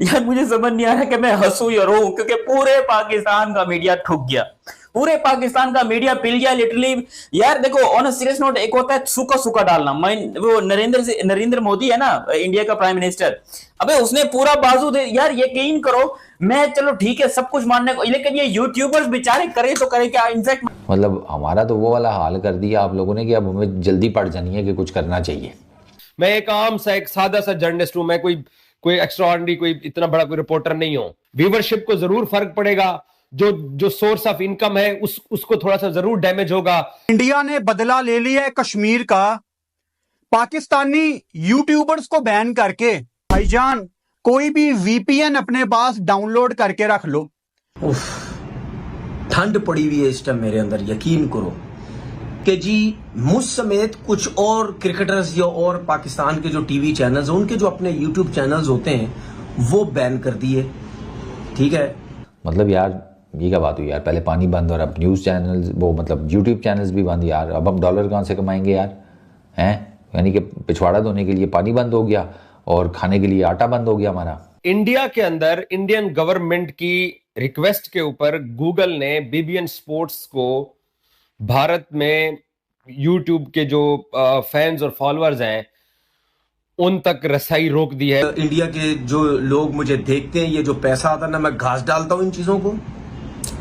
यार मुझे समझ नहीं आ रहा कि मैं हंसू या रोऊं, क्योंकि पूरे पाकिस्तान का मीडिया ठुक गया, पूरे पाकिस्तान का मीडिया पिल गया लिटरली। यार देखो, ऑन अ सीरियस नोट, एक होता है सूखा सूखा डालना। मैं वो नरेंद्र मोदी है ना, इंडिया का प्राइम मिनिस्टर, अबे उसने पूरा बाजू दे यार, यकीन करो। मैं चलो ठीक है सब कुछ मानने को, लेकिन ये यूट्यूबर्स बेचारे करे तो करे क्या। इनफैक्ट मतलब हमारा तो वो वाला हाल कर दिया आप लोगों ने कि अब हमें जल्दी पड़ जानी है कि कुछ करना चाहिए। मैं एक आम सा एक सादा सा जर्नलिस्ट हूं, मैं कोई कोई एक्स्ट्राऑर्डिनरी कोई इतना बड़ा कोई रिपोर्टर नहीं हूं। व्यूवरशिप को जरूर फर्क पड़ेगा, जो सोर्स ऑफ इनकम है उसको थोड़ा सा जरूर डैमेज होगा। इंडिया ने बदला ले लिया है कश्मीर का, पाकिस्तानी यूट्यूबर्स को बैन करके। भाईजान कोई भी वीपीएन अपने पास डाउनलोड करके रख लो। ठंड पड़ी हुई है इस टाइम मेरे अंदर, यकीन करो कि जी मुझ समेत कुछ और क्रिकेटर्स या और पाकिस्तान के जो टीवी चैनल्स हैं उनके जो अपने यूट्यूब चैनल्स होते हैं वो बैन कर दिए। ठीक है, मतलब यार ये क्या बात हुई यार, पहले पानी बंद और अब न्यूज़ चैनल्स, वो मतलब यूट्यूब चैनल्स भी बंद यार। अब हम डॉलर कहाँ से कमाएंगे यार, हैं? यानी कि पिछवाड़ा धोने के लिए पानी बंद हो गया और खाने के लिए आटा बंद हो गया हमारा। इंडिया के अंदर इंडियन गवर्नमेंट की रिक्वेस्ट के ऊपर गूगल ने बीबीएन स्पोर्ट्स को भारत में यूट्यूब के जो फैंस और फॉलोअर्स हैं उन तक रसाई रोक दी है। इंडिया के जो लोग मुझे देखते हैं, ये जो पैसा आता है ना, मैं घास डालता हूं इन चीजों को,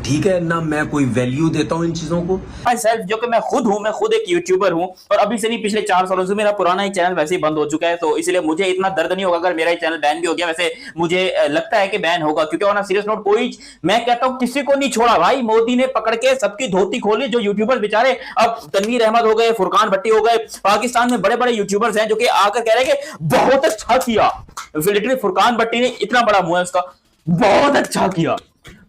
ठीक है ना, मैं कोई वैल्यू देता हूं इन चीजों को। माई सेल्फ, जो कि मैं खुद हूं, मैं खुद एक यूट्यूबर हूं, और अभी से नहीं पिछले 4 सालों से मेरा पुराना ही चैनल वैसे ही बंद हो चुका है, तो इसलिए मुझे इतना दर्द नहीं होगा अगर मेरा ही चैनल बैन भी हो गया। वैसे मुझे लगता है कि बैन होगा, क्योंकि ऑन अ सीरियस नोट कोई, मैं कहता हूं किसी को नहीं छोड़ा भाई। मोदी ने पकड़ के सबकी धोती खोली, जो यूट्यूबर्स बेचारे, अब तनवीर अहमद हो गए, फुरकान भट्टी हो गए, पाकिस्तान में बड़े बड़े यूट्यूबर्स हैं जो कि आकर कह रहे हैं कि बहुत अच्छा किया। लिटरली फुरकान भट्टी ने, इतना बड़ा मुंह है उसका, बहुत अच्छा किया,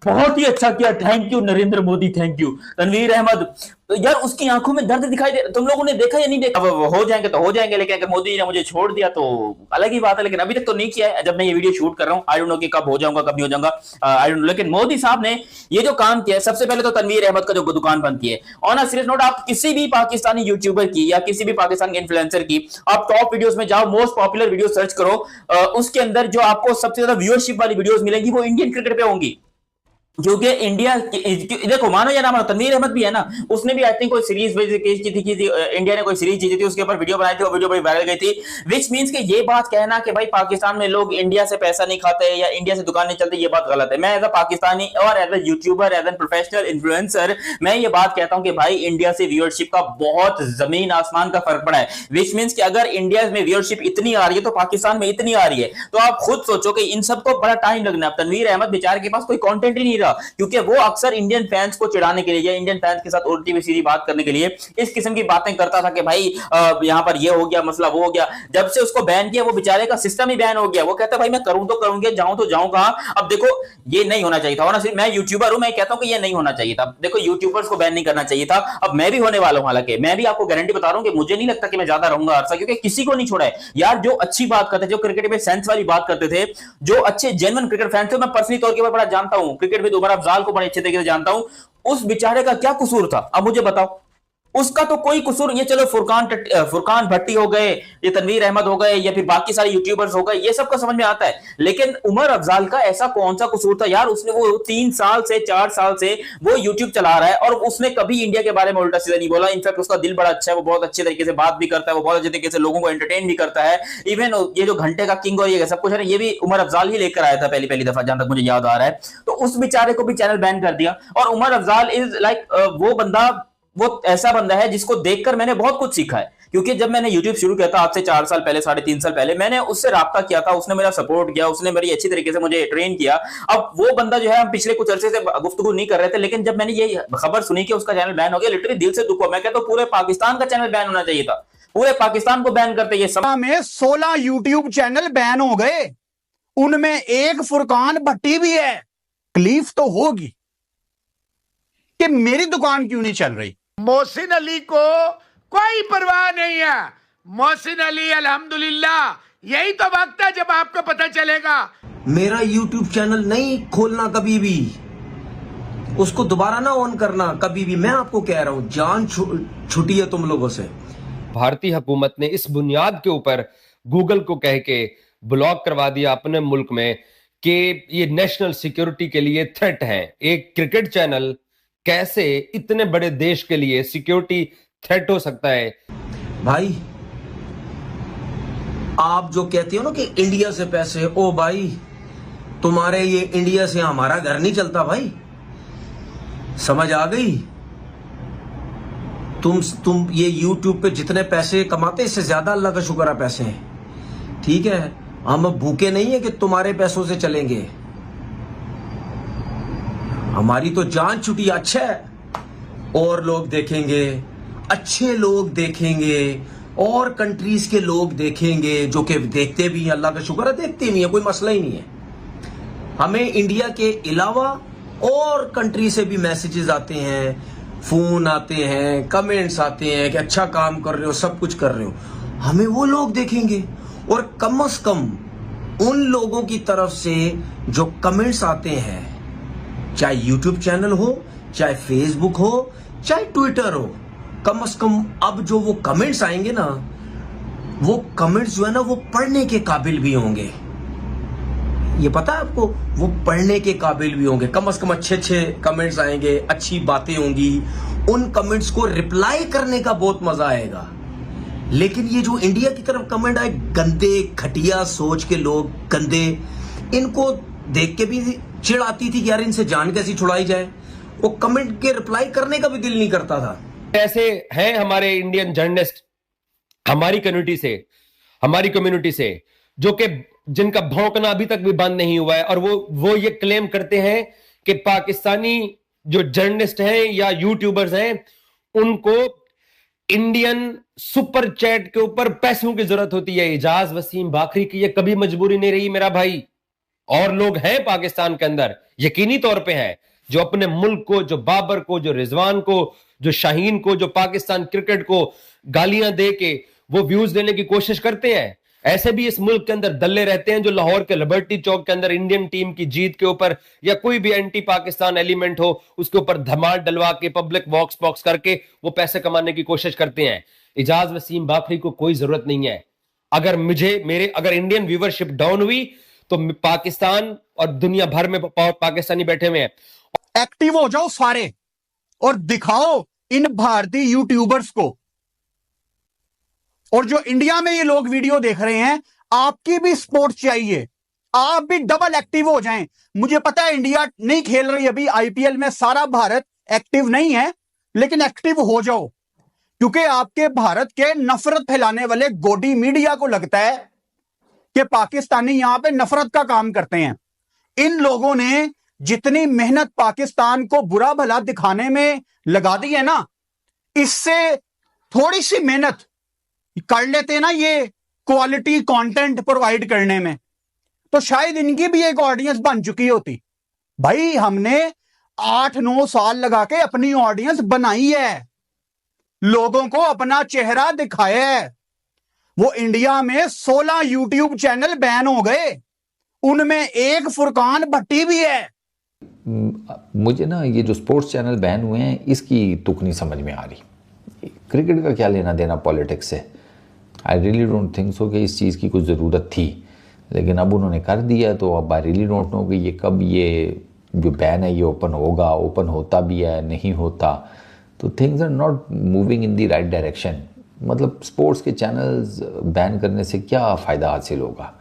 बहुत ही अच्छा किया, thank you Narendra Modi, thank you. Tanveer Ahmed, तो यार उसकी आंखों में दर्द दिखाई दे, तुम लोगों ने देखा या नहीं देखा? अब हो जाएंगे तो हो जाएंगे, लेकिन अगर मोदी ने मुझे छोड़ दिया तो अलग ही बात है, लेकिन अभी तक तो नहीं किया है। जब मैं ये वीडियो शूट कर रहा हूं, आई डोंट नो कि कब हो जाऊंगा कब नहीं हो जाऊंगा, आई डोंट नो, लेकिन मोदी साहब ने ये जो काम किया है, सबसे पहले तो तनवीर अहमद का जो दुकान बंद की है। ऑन अ सीरियस नोट, आप किसी भी पाकिस्तानी यूट्यूबर की या किसी भी पाकिस्तान के इन्फ्लुएंसर की आप टॉप वीडियोस में जाओ, मोस्ट पॉपुलर वीडियो सर्च करो, उसके अंदर जो आपको सबसे ज्यादा व्यूअरशिप वाली वीडियोस मिलेंगी वो इंडियन क्रिकेट पे होंगी। क्योंकि इंडिया, देखो मानो या ना मानो, तनवीर अहमद भी है ना, उसने भी आई थिंक कोई सीरीज की थी, इंडिया ने कोई सीरीज जीती थी, उसके ऊपर वीडियो बनाई थी, वो वीडियो बड़ी वायरल गई थी। विच मींस कि ये बात कहना कि भाई पाकिस्तान में लोग इंडिया से पैसा नहीं खाते या इंडिया से दुकान नहीं चलती, ये बात गलत है। मैं एज अ पाकिस्तानी और as a youtuber, as a professional influencer, मैं ये बात कहता हूं कि भाई इंडिया से व्यूअरशिप का बहुत जमीन आसमान का फर्क पड़ा है। विच मींस कि अगर इंडिया में व्यूअरशिप इतनी आ रही है तो पाकिस्तान में इतनी आ रही है, तो आप खुद सोचो कि इन सबको बड़ा टाइम लगना है। तनवीर अहमद बेचारे के पास कोई कंटेंट ही नहीं रहा, क्योंकि वो अक्सर इंडियन फैंस को चिढ़ाने के लिए या इंडियन फैंस के साथ उल्टी सीधी बात करने के लिए इस किस्म की बातें करता था कि भाई यहां पर ये हो गया, मसला वो हो गया। जब से उसको बैन किया, वो बेचारे का सिस्टम ही बैन हो गया। वो कहता है भाई मैं करूं तो करूंगा, जाऊं तो जाऊं कहां। अब देखो, ये नहीं होना चाहिए था ना, सिर्फ मैं यूट्यूबर हूं, मैं कहता हूं कि ये नहीं होना चाहिए था। देखो, यूट्यूबर्स को बैन नहीं करना चाहिए था। अब मैं भी होने वाला हूं, हालांकि मैं भी आपको गारंटी बता रहा हूं कि मुझे नहीं लगता कि मैं ज्यादा रहूंगा अरसा, क्योंकि किसी को नहीं छोड़ा है यार। जो अच्छी बात करते थे, जो क्रिकेट में सेंस वाली बात करते थे, जो अच्छे जेन्युइन क्रिकेट फैंस थे, मैं पर्सनली तौर पर बड़ा जानता हूं, क्रिकेट में उमर अफजाल को बड़े अच्छे तरीके से जानता हूं। उस बेचारे का क्या कसूर था, अब मुझे बताओ। उसका तो कोई कसूर, ये चलो फुरकान भट्टी हो गए, ये तनवीर अहमद हो गए, या फिर बाकी सारे यूट्यूबर्स हो गए, ये सबको समझ में आता है, लेकिन उमर अफजाल का ऐसा कौन सा कसूर था यार? उसने वो 3 साल से 4 साल से वो यूट्यूब चला रहा है और उसने कभी इंडिया के बारे में उल्टा सीधा नहीं बोला। इनफैक्ट उसका दिल बड़ा अच्छा है, वो बहुत अच्छे तरीके से बात भी करता है, वो बहुत अच्छे तरीके से लोगों को एंटरटेन भी करता है। इवन ये जो घंटे का किंग और ये सब कुछ है, ये भी उमर अफजाल ही लेकर आया था पहली दफा, जहां तक मुझे याद आ रहा है। तो उस बेचारे को भी चैनल बैन कर दिया। और उमर अफजाल इज लाइक वो बंदा, वो ऐसा बंदा है जिसको देखकर मैंने बहुत कुछ सीखा है, क्योंकि जब मैंने YouTube शुरू किया था आज से 4 साल पहले, 3.5 साल पहले, मैंने उससे राब्ता किया था, उसने मेरा सपोर्ट किया, उसने मेरी अच्छी तरीके से मुझे ट्रेन किया। अब वो बंदा जो है, हम पिछले कुछ अरसे से गुफ्तगू नहीं कर रहे थे, लेकिन जब मैंने ये खबर सुनी कि उसका चैनल बैन हो गया, लिटरली दिल से दुख हुआ। मैं कहता हूं पूरे पाकिस्तान का चैनल बैन होना चाहिए था, पूरे पाकिस्तान को बैन करते। ये सब में 16 यूट्यूब चैनल बैन हो गए, उनमें एक फुरकान भट्टी भी है। तकलीफ तो होगी कि मेरी दुकान क्यों नहीं चल रही। मोहसिन अली को कोई परवाह नहीं है। मोहसिन अली अल्हम्दुलिल्लाह, यही तो वक्त है जब आपको पता चलेगा। मेरा यूट्यूब चैनल नहीं खोलना कभी भी, उसको दोबारा ना ऑन करना कभी भी। मैं आपको कह रहा हूं, जान छुटी है तुम लोगों से। भारतीय हुकूमत ने इस बुनियाद के ऊपर गूगल को कह के ब्लॉक करवा दिया अपने मुल्क में कि ये नेशनल सिक्योरिटी के लिए थ्रेट है। एक क्रिकेट चैनल कैसे इतने बड़े देश के लिए सिक्योरिटी थ्रेट हो सकता है? भाई आप जो कहते हो ना कि इंडिया से पैसे, ओ भाई तुम्हारे ये इंडिया से हमारा घर नहीं चलता भाई, समझ आ गई? तुम ये YouTube पे जितने पैसे कमाते इससे ज्यादा अल्लाह का शुक्र है पैसे हैं, ठीक है? हम भूखे नहीं है कि तुम्हारे पैसों से चलेंगे, हमारी तो जान छुटी। अच्छा है, और लोग देखेंगे, अच्छे लोग देखेंगे, और कंट्रीज के लोग देखेंगे जो कि देखते भी हैं, अल्लाह का शुक्र है देखते भी हैं, कोई मसला ही नहीं है। हमें इंडिया के अलावा और कंट्री से भी मैसेजेस आते हैं, फोन आते हैं, कमेंट्स आते हैं कि अच्छा काम कर रहे हो, सब कुछ कर रहे हो, हमें वो लोग देखेंगे। और कम से कम उन लोगों की तरफ से जो कमेंट्स आते हैं, चाहे यूट्यूब चैनल हो, चाहे फेसबुक हो, चाहे ट्विटर हो, कम से कम अब जो वो कमेंट्स आएंगे ना, वो कमेंट्स जो है ना वो पढ़ने के काबिल भी होंगे। ये पता है आपको, वो पढ़ने के काबिल भी होंगे। कम से कम अच्छे अच्छे कमेंट्स आएंगे, अच्छी बातें होंगी, उन कमेंट्स को रिप्लाई करने का बहुत मजा आएगा। लेकिन ये जो इंडिया की तरफ कमेंट आए, गंदे घटिया सोच के लोग, गंदे, इनको देख के भी चिढ़ आती थी कि यार इनसे जान कैसी छुड़ाई जाए। वो कमेंट के रिप्लाई करने का भी दिल नहीं करता था। ऐसे हैं हमारे इंडियन जर्नलिस्ट हमारी कम्युनिटी से जो कि जिनका भौंकना अभी तक भी बंद नहीं हुआ है, और वो ये क्लेम करते हैं कि पाकिस्तानी जो जर्नलिस्ट हैं या यूट्यूबर्स हैं उनको इंडियन सुपर चैट के ऊपर पैसों की जरूरत होती है। इजाज वसीम बाखरी की ये कभी मजबूरी नहीं रही मेरा भाई। और लोग हैं पाकिस्तान के अंदर, यकीनी तौर पे हैं, जो अपने मुल्क को, जो बाबर को, जो रिजवान को, जो शाहीन को, जो पाकिस्तान क्रिकेट को गालियां दे के वो व्यूज लेने की कोशिश करते हैं। ऐसे भी इस मुल्क के अंदर दल्ले रहते हैं जो लाहौर के लिबर्टी चौक के अंदर इंडियन टीम की जीत के ऊपर या कोई भी एंटी पाकिस्तान एलिमेंट हो उसके ऊपर धमाल डलवा के पब्लिक वॉक्स पॉक्स करके वो पैसे कमाने की कोशिश करते हैं। इजाज वसीम बाखरी को कोई जरूरत नहीं है। अगर इंडियन व्यूवरशिप डाउन हुई तो पाकिस्तान और दुनिया भर में पाकिस्तानी बैठे हुए हैं। एक्टिव हो जाओ सारे और दिखाओ इन भारतीय यूट्यूबर्स को, और जो इंडिया में ये लोग वीडियो देख रहे हैं, आपकी भी सपोर्ट चाहिए, आप भी डबल एक्टिव हो जाएं। मुझे पता है इंडिया नहीं खेल रही अभी आईपीएल में, सारा भारत एक्टिव नहीं है, लेकिन एक्टिव हो जाओ, क्योंकि आपके भारत के नफरत फैलाने वाले गोडी मीडिया को लगता है कि पाकिस्तानी यहां पे नफरत का काम करते हैं। इन लोगों ने जितनी मेहनत पाकिस्तान को बुरा भला दिखाने में लगा दी है ना, इससे थोड़ी सी मेहनत कर लेते ना ये क्वालिटी कंटेंट प्रोवाइड करने में, तो शायद इनकी भी एक ऑडियंस बन चुकी होती। भाई हमने 8-9 साल लगा के अपनी ऑडियंस बनाई है, लोगों को अपना चेहरा दिखाया है। वो इंडिया में 16 यूट्यूब चैनल बैन हो गए, उनमें एक फुरकान भट्टी भी है। मुझे ना ये जो स्पोर्ट्स चैनल बैन हुए हैं इसकी तुक नहीं समझ में आ रही। क्रिकेट का क्या लेना देना पॉलिटिक्स से? I really don't think so कि इस चीज़ की कुछ ज़रूरत थी, लेकिन अब उन्होंने कर दिया तो अब आई रियली डोंट नो कि ये कब ये जो बैन है ये ओपन होगा, ओपन होता भी है नहीं होता। तो things are not moving in the right direction. मतलब स्पोर्ट्स के चैनल्स बैन करने से क्या फ़ायदा हासिल होगा?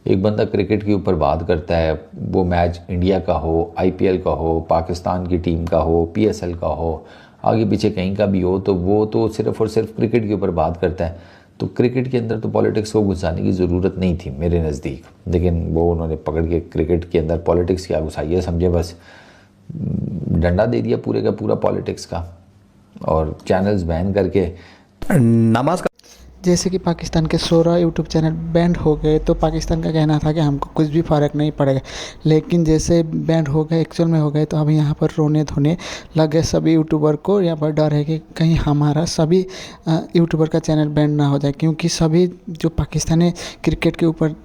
एक बंदा क्रिकेट के ऊपर बात करता है, वो मैच इंडिया का हो, आईपीएल का हो, पाकिस्तान की टीम का हो, पीएसएल का हो, आगे पीछे कहीं का भी हो, तो वो तो सिर्फ और सिर्फ क्रिकेट के ऊपर बात करता है। तो क्रिकेट के अंदर तो पॉलिटिक्स को घुसाने की ज़रूरत नहीं थी मेरे नज़दीक, लेकिन वो उन्होंने पकड़ के क्रिकेट के अंदर पॉलिटिक्स क्या घुसाई है समझे, बस डंडा दे दिया पूरे का पूरा पॉलिटिक्स का, और चैनल्स बैन करके। नमस्कार। जैसे कि पाकिस्तान के 16 यूट्यूब चैनल बैंड हो गए, तो पाकिस्तान का कहना था कि हमको कुछ भी फ़र्क नहीं पड़ेगा, लेकिन जैसे बैंड हो गए, एक्चुअल में हो गए, तो अब यहाँ पर रोने धोने लगे सभी यूट्यूबर को। यहाँ पर डर है कि कहीं हमारा सभी यूट्यूबर का चैनल बैंड ना हो जाए, क्योंकि सभी जो पाकिस्तानी क्रिकेट के ऊपर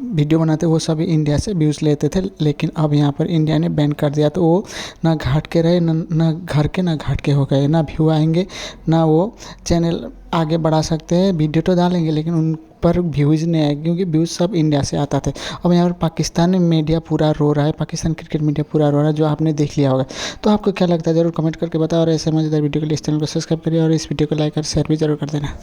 वीडियो बनाते वो सभी इंडिया से व्यूज़ लेते थे, लेकिन अब यहाँ पर इंडिया ने बैन कर दिया, तो वो ना घाट के रहे, ना घर के ना घाट के हो गए, ना व्यू आएंगे, ना वो चैनल आगे बढ़ा सकते हैं। वीडियो तो डालेंगे लेकिन उन पर व्यूज़ नहीं आए, क्योंकि व्यूज़ सब इंडिया से आता थे। अब यहाँ पर पाकिस्तान मीडिया पूरा रो रहा है, पाकिस्तान क्रिकेट मीडिया पूरा रो रहा है, जो आपने देख लिया होगा। तो आपको क्या लगता है ज़रूर कमेंट करके बताओ, और ऐसे मज़ेदार वीडियो के लिए इस चैनल को सब्सक्राइब करिए और इस वीडियो को लाइक और शेयर भी जरूर कर देना।